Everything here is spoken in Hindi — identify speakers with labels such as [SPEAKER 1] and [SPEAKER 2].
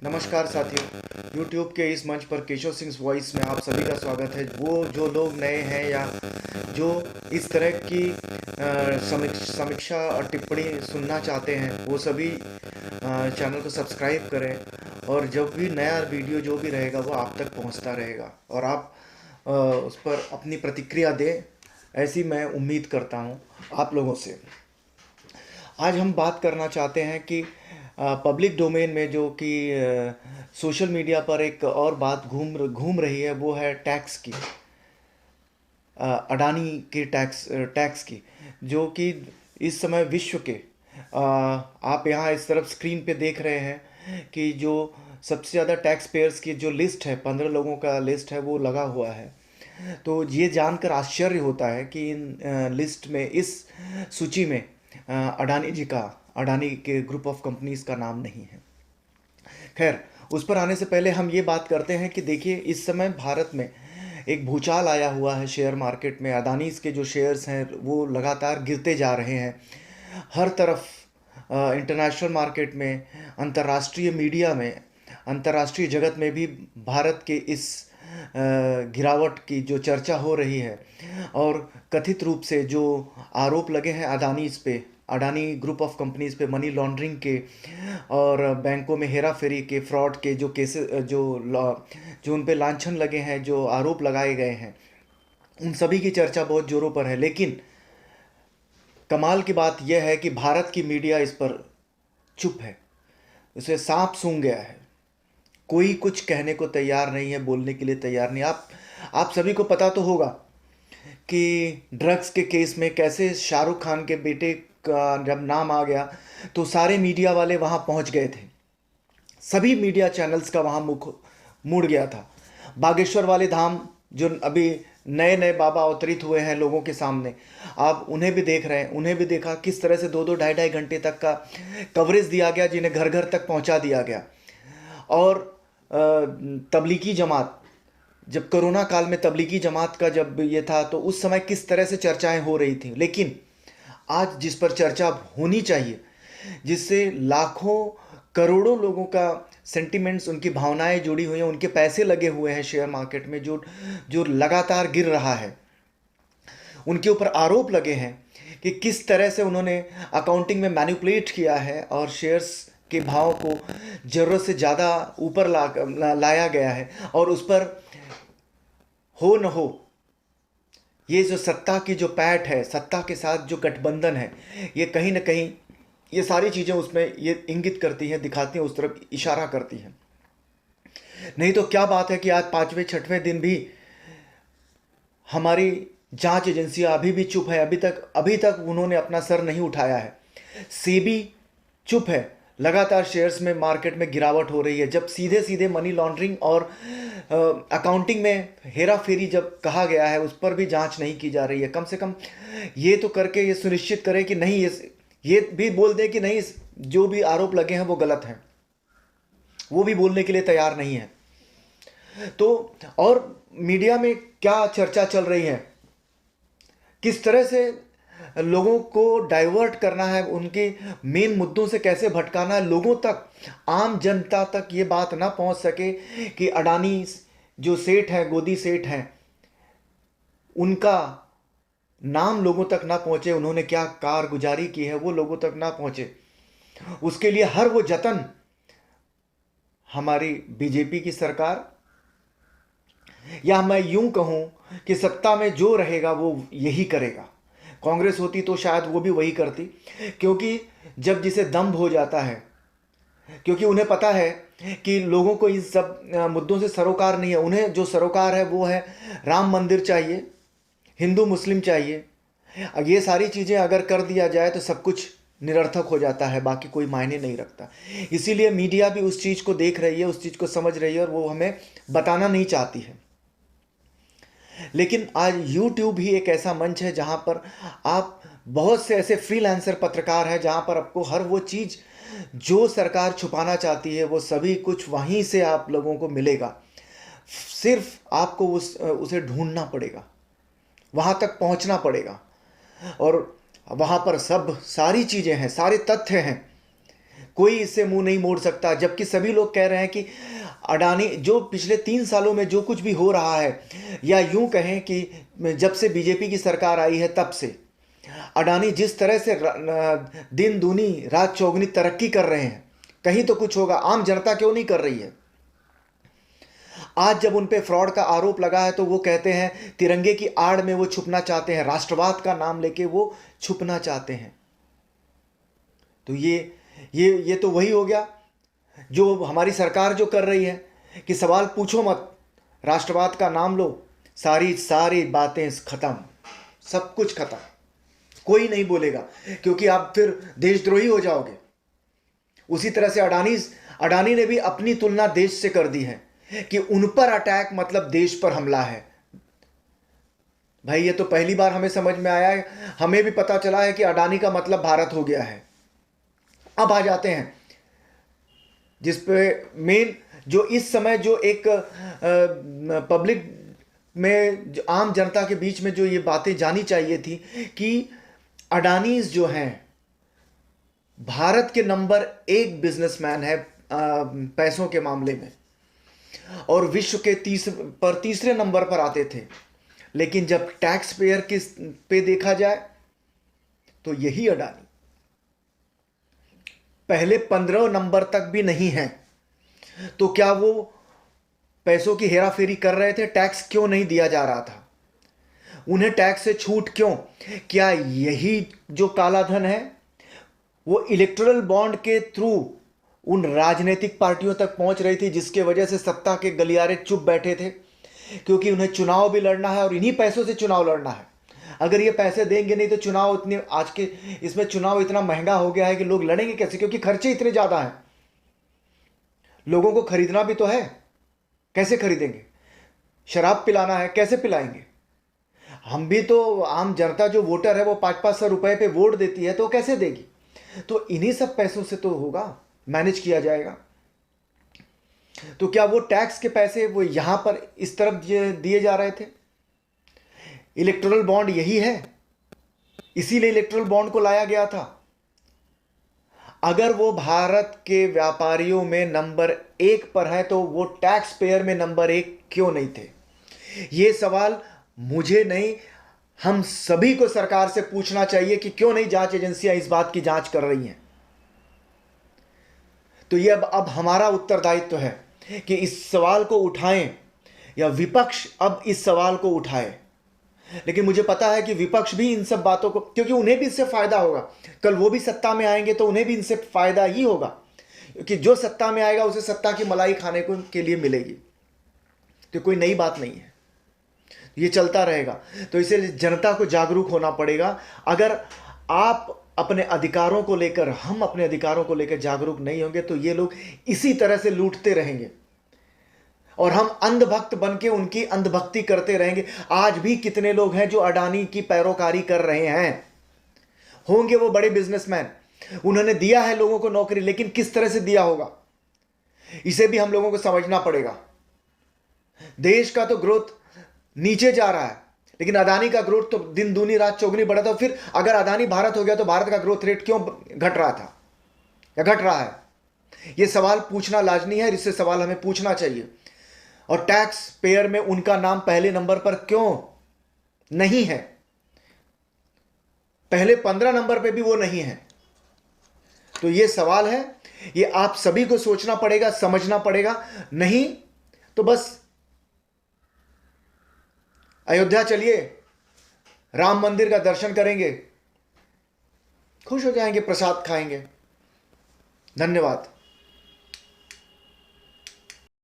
[SPEAKER 1] नमस्कार साथियों, YouTube के इस मंच पर केशव सिंह वॉइस में आप सभी का स्वागत है। वो जो लोग नए हैं या जो इस तरह की समीक्षा और टिप्पणी सुनना चाहते हैं, वो सभी चैनल को सब्सक्राइब करें और जब भी नया वीडियो जो भी रहेगा वो आप तक पहुंचता रहेगा और आप उस पर अपनी प्रतिक्रिया दें, ऐसी मैं उम्मीद करता हूं आप लोगों से। आज हम बात करना चाहते हैं कि पब्लिक डोमेन में जो कि सोशल मीडिया पर एक और बात घूम रही है, वो है टैक्स की, अडानी के टैक्स की, जो कि इस समय विश्व के आप यहाँ इस तरफ स्क्रीन पे देख रहे हैं कि जो सबसे ज़्यादा टैक्स पेयर्स की जो लिस्ट है, 15 लोगों का लिस्ट है, वो लगा हुआ है। तो ये जानकर आश्चर्य होता है कि इन लिस्ट में, इस सूची में अडानी जी का, अडानी के ग्रुप ऑफ कंपनीज का नाम नहीं है। खैर, उस पर आने से पहले हम ये बात करते हैं कि देखिए, इस समय भारत में एक भूचाल आया हुआ है शेयर मार्केट में। अडानीज के जो शेयर्स हैं वो लगातार गिरते जा रहे हैं। हर तरफ इंटरनेशनल मार्केट में, अंतर्राष्ट्रीय मीडिया में, अंतर्राष्ट्रीय जगत में भी भारत के इस गिरावट की जो चर्चा हो रही है और कथित रूप से जो आरोप लगे हैं अडानीज पे, अडानी ग्रुप ऑफ कंपनीज पे, मनी लॉन्ड्रिंग के और बैंकों में हेरा फेरी के, फ्रॉड के जो केसेस, जो उन पे लांछन लगे हैं, जो आरोप लगाए गए हैं, उन सभी की चर्चा बहुत जोरों पर है। लेकिन कमाल की बात यह है कि भारत की मीडिया इस पर चुप है, उसे सांप सूंघ गया है। कोई कुछ कहने को तैयार नहीं है, बोलने के लिए तैयार नहीं। आप सभी को पता तो होगा कि ड्रग्स के केस में कैसे शाहरुख खान के बेटे का जब नाम आ गया तो सारे मीडिया वाले वहां पहुंच गए थे। सभी मीडिया चैनल्स का वहां मुख मुड़ गया था। बागेश्वर वाले धाम, जो अभी नए नए बाबा अवतरित हुए हैं लोगों के सामने, आप उन्हें भी देख रहे हैं। उन्हें भी देखा किस तरह से 2-2 ढाई-ढाई घंटे तक का कवरेज दिया गया, जिन्हें घर घर तक पहुंचा दिया गया। और तबलीगी जमात, जब कोरोना काल में तबलीगी जमात का जब ये था, तो उस समय किस तरह से चर्चाएं हो रही थी। लेकिन आज जिस पर चर्चा होनी चाहिए, जिससे लाखों करोड़ों लोगों का सेंटिमेंट्स, उनकी भावनाएं जुड़ी हुई हैं, उनके पैसे लगे हुए हैं शेयर मार्केट में, जो जो लगातार गिर रहा है, उनके ऊपर आरोप लगे हैं कि किस तरह से उन्होंने अकाउंटिंग में मैनिपुलेट किया है और शेयर्स के भाव को ज़रूरत से ज़्यादा ऊपर लाया गया है। और उस पर हो न हो, ये जो सत्ता की जो पैठ है, सत्ता के साथ जो गठबंधन है, ये कहीं ना कहीं ये सारी चीज़ें उसमें ये इंगित करती हैं, दिखाती हैं, उस तरफ इशारा करती हैं। नहीं तो क्या बात है कि आज 5वें 6वें दिन भी हमारी जांच एजेंसियां अभी भी चुप है। अभी तक उन्होंने अपना सर नहीं उठाया है। सेबी चुप है। लगातार शेयर्स में, मार्केट में गिरावट हो रही है, जब सीधे सीधे मनी लॉन्ड्रिंग और अकाउंटिंग में हेरा फेरी जब कहा गया है, उस पर भी जांच नहीं की जा रही है। कम से कम ये तो करके ये सुनिश्चित करें कि नहीं, ये भी बोल दें कि नहीं, जो भी आरोप लगे हैं वो गलत हैं। वो भी बोलने के लिए तैयार नहीं है। तो और मीडिया में क्या चर्चा चल रही है, किस तरह से लोगों को डाइवर्ट करना है, उनके मेन मुद्दों से कैसे भटकाना है, लोगों तक, आम जनता तक ये बात ना पहुंच सके कि अडानी जो सेठ हैं, गोदी सेठ हैं, उनका नाम लोगों तक ना पहुंचे, उन्होंने क्या कारगुजारी की है वो लोगों तक ना पहुंचे। उसके लिए हर वो जतन हमारी बीजेपी की सरकार, या मैं यूं कहूं कि सत्ता में जो रहेगा वो यही करेगा। कांग्रेस होती तो शायद वो भी वही करती, क्योंकि जब जिसे दम्भ हो जाता है, क्योंकि उन्हें पता है कि लोगों को इन सब मुद्दों से सरोकार नहीं है। उन्हें जो सरोकार है वो है राम मंदिर चाहिए, हिंदू मुस्लिम चाहिए। ये सारी चीज़ें अगर कर दिया जाए तो सब कुछ निरर्थक हो जाता है, बाकी कोई मायने नहीं रखता। इसीलिए मीडिया भी उस चीज़ को देख रही है, उस चीज़ को समझ रही है और वो हमें बताना नहीं चाहती है। लेकिन आज YouTube ही एक ऐसा मंच है जहां पर आप, बहुत से ऐसे फ्रीलांसर पत्रकार हैं जहां पर आपको हर वो चीज़ जो सरकार छुपाना चाहती है वो सभी कुछ वहीं से आप लोगों को मिलेगा। सिर्फ आपको उसे ढूंढना पड़ेगा, वहां तक पहुंचना पड़ेगा और वहां पर सब सारी चीज़ें हैं, सारे तथ्य हैं। कोई इससे मुंह नहीं मोड़ सकता, जबकि सभी लोग कह रहे हैं कि अडानी जो पिछले 3 सालों में जो कुछ भी हो रहा है, या यूं कहें कि जब से बीजेपी की सरकार आई है तब से अडानी जिस तरह से दिन दूनी रात चौगुनी तरक्की कर रहे हैं, कहीं तो कुछ होगा। आम जनता क्यों नहीं कर रही है? आज जब उन पे फ्रॉड का आरोप लगा है तो वो कहते हैं तिरंगे की आड़ में वो छुपना चाहते हैं, राष्ट्रवाद का नाम लेके वो छुपना चाहते हैं। तो ये तो वही हो गया जो हमारी सरकार जो कर रही है कि सवाल पूछो मत, राष्ट्रवाद का नाम लो, सारी सारी बातें खत्म, सब कुछ खत्म, कोई नहीं बोलेगा, क्योंकि आप फिर देशद्रोही हो जाओगे। उसी तरह से अडानी ने भी अपनी तुलना देश से कर दी है कि उन पर अटैक मतलब देश पर हमला है। भाई ये तो पहली बार हमें समझ में आया है, हमें भी पता चला है कि अडानी का मतलब भारत हो गया है। अब आ जाते हैं जिस पे मेन जो इस समय जो एक पब्लिक में आम जनता के बीच में जो ये बातें जानी चाहिए थी कि अडानीज जो हैं भारत के नंबर 1 बिजनेसमैन है पैसों के मामले में, और विश्व के तीसरे नंबर पर आते थे। लेकिन जब टैक्स पेयर के पे देखा जाए तो यही अडानी पहले 15 नंबर तक भी नहीं है। तो क्या वो पैसों की हेराफेरी कर रहे थे? टैक्स क्यों नहीं दिया जा रहा था? उन्हें टैक्स से छूट क्यों? क्या यही जो काला धन है वो इलेक्टोरल बॉन्ड के थ्रू उन राजनीतिक पार्टियों तक पहुंच रही थी, जिसके वजह से सत्ता के गलियारे चुप बैठे थे? क्योंकि उन्हें चुनाव भी लड़ना है और इन्हीं पैसों से चुनाव लड़ना है। अगर ये पैसे देंगे नहीं तो चुनाव इतने, आज के इसमें चुनाव इतना महंगा हो गया है कि लोग लड़ेंगे कैसे, क्योंकि खर्चे इतने ज्यादा हैं। लोगों को खरीदना भी तो है, कैसे खरीदेंगे? शराब पिलाना है, कैसे पिलाएंगे? हम भी तो, आम जनता जो वोटर है वो 500-500 रुपए पे वोट देती है, तो कैसे देगी? तो इन्हीं सब पैसों से तो होगा, मैनेज किया जाएगा। तो क्या वो टैक्स के पैसे वो यहां पर इस तरफ दिए जा रहे थे? इलेक्टोरल बॉन्ड यही है, इसीलिए इलेक्टोरल बॉन्ड को लाया गया था। अगर वो भारत के व्यापारियों में नंबर 1 पर है तो वो टैक्स पेयर में नंबर 1 क्यों नहीं थे? ये सवाल मुझे नहीं, हम सभी को सरकार से पूछना चाहिए कि क्यों नहीं जांच एजेंसियां इस बात की जांच कर रही हैं। तो ये अब हमारा उत्तरदायित्व है कि इस सवाल को उठाएं, या विपक्ष अब इस सवाल को उठाए। लेकिन मुझे पता है कि विपक्ष भी इन सब बातों को, क्योंकि उन्हें भी इससे फायदा होगा, कल वो भी सत्ता में आएंगे तो उन्हें भी इनसे फायदा ही होगा, क्योंकि जो सत्ता में आएगा उसे सत्ता की मलाई खाने को के लिए मिलेगी। तो कोई नई बात नहीं है, ये चलता रहेगा। तो इसलिए जनता को जागरूक होना पड़ेगा। अगर आप अपने अधिकारों को लेकर, हम अपने अधिकारों को लेकर जागरूक नहीं होंगे तो ये लोग इसी तरह से लूटते रहेंगे और हम अंधभक्त बन के उनकी अंधभक्ति करते रहेंगे। आज भी कितने लोग हैं जो अडानी की पैरोकारी कर रहे हैं, होंगे वो बड़े बिजनेसमैन, उन्होंने दिया है लोगों को नौकरी, लेकिन किस तरह से दिया होगा इसे भी हम लोगों को समझना पड़ेगा। देश का तो ग्रोथ नीचे जा रहा है, लेकिन अडानी का ग्रोथ तो दिन दूनी रात चौगुनी बढ़ा था। फिर अगर अडानी भारत हो गया तो भारत का ग्रोथ रेट क्यों घट रहा था या घट रहा है? यह सवाल पूछना लाजमी है, इससे सवाल हमें पूछना चाहिए। और टैक्स पेयर में उनका नाम पहले नंबर पर क्यों नहीं है? पहले 15 नंबर पे भी वो नहीं है। तो ये सवाल है, ये आप सभी को सोचना पड़ेगा, समझना पड़ेगा। नहीं तो बस अयोध्या चलिए, राम मंदिर का दर्शन करेंगे, खुश हो जाएंगे, प्रसाद खाएंगे। धन्यवाद।